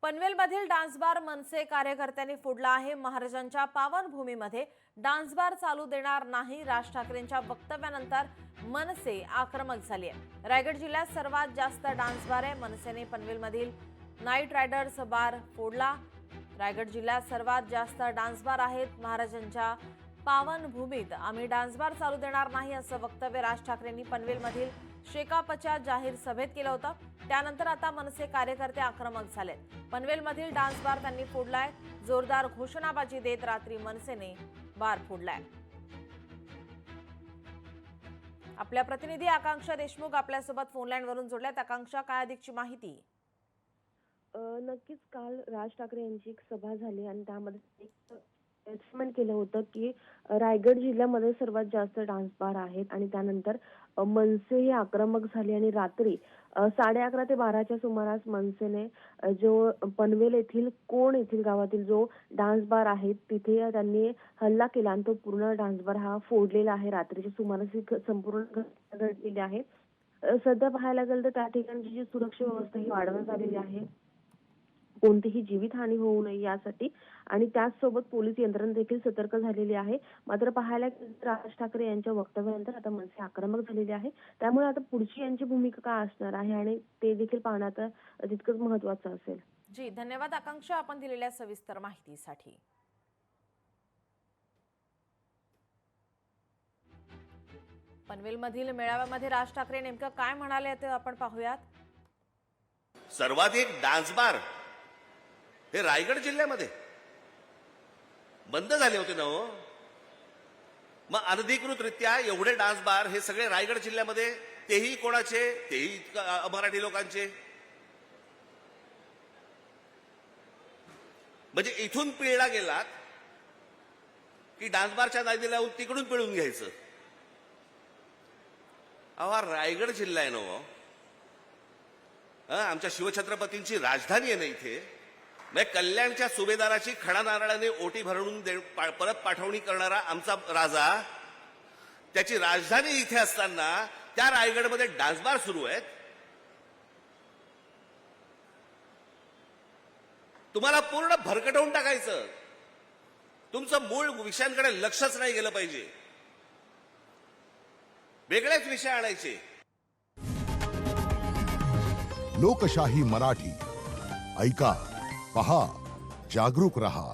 पनवेलमधील dance bar मनसे कार्यकर्त्यांनी फोडला आहे। महाराजांच्या पावनभूमीमध्ये डान्स बार चालू देणार नाही, राज ठाकरेंच्या वक्तव्यानंतर मनसे आक्रमक झाली आहे। रायगड जिल्ह्यात सर्वात जास्त डान्स बार आहे। मनसेने पनवेलमधील नाईट रायडर्स बार फोडला। रायगड जिल्ह्यात सर्वात जास्त डान्स बार आहेत। महाराजांच्या पावनभूमीत आम्ही डान्स बार चालू देणार नाही असं वक्तव्य राज ठाकरेंनी पनवेलमधील शेकापच्या जाहीर सभेत केलं होतं। त्यानंतर आता मनसे कार्यकर्ते आक्रमक झालेत। पनवेलमधील डान्स बार त्यांनी फोडलाय। जोरदार घोषणाबाजी देत रात्री मनसेने बार फोडलाय। आपल्या प्रतिनिधी आकांक्षा देशमुख आपल्यासोबत फोनलाईनवरून जोडल्यात। आकांक्षा, काय अधिकची माहिती? नक्कीच काल राज ठाकरे यांची एक सभा झाली आणि त्यामध्ये एक अनाउन्समेंट केलं होतं की रायगड जिल्ह्यामध्ये सर्वात जास्त डान्स बार आहेत आणि त्यानंतर मनसे ही आक्रमक झाली आणि रात्री 11:30 ते 12च्या सुमारास मनसेने जो पनवेल येथील कोण येथील गावातील जो डान्स बार आहे तिथे त्यांनी हल्ला केला आणि तो पूर्ण डान्स बार हा फोडलेला आहे। रात्रीच्या सुमारास ही संपूर्ण घटना घडलेली आहे। सध्या पाहायला गेलं तर त्या ठिकाणची जी सुरक्षा व्यवस्था ही वाढवण्यात आलेली आहे, कोणतीही जीवितहानी होऊ नये यासाठी, आणि त्याचसोबत पोलीस यंत्रणा देखील सतर्क झालेली आहे। मात्र पाहायला गेलं तर राज ठाकरे यांच्या वक्तव्यानंतर आता मनसे आक्रमक झालेली आहे। त्यामुळे आता पुढची यांची भूमिका काय असणार आहे आणि ते देखील पाहणं आता तितकंच महत्त्वाचं असेल। जी, धन्यवाद आकांक्षा, आपण दिलेल्या सविस्तर माहितीसाठी। पनवेलमधील मेळाव्यामध्ये राज ठाकरे नेमकं काय म्हणाले ते आपण पाहूयात। सर्वाधिक डान्स बार हे रायगड जिल्ह्यामध्ये बंद झाले होते ना हो। मग अनधिकृतरित्या एवढे डान्स बार हे सगळे रायगड जिल्ह्यामध्ये, तेही कोणाचे? तेही मराठी लोकांचे। म्हणजे इथून पिळला गेलात की डान्स बारच्या नादी लावून तिकडून पिळून घ्यायचं। अहो, रायगड जिल्हा आहे ना हो, आमच्या शिवछत्रपतींची राजधानी आहे ना इथे। म्हणजे कल्याणच्या सुभेदाराची खडा नारळाने ओटी भरून परत पाठवणी करणारा आमचा राजा, त्याची राजधानी इथे असताना त्या रायगडमध्ये डान्स बार सुरू आहेत। तुम्हाला पूर्ण भरकटवून टाकायचं, तुमचं मूळ विषयांकडे लक्षच नाही गेलं पाहिजे, वेगळेच विषय आणायचे। लोकशाही मराठी ऐका, पहा, जागरूक रहा।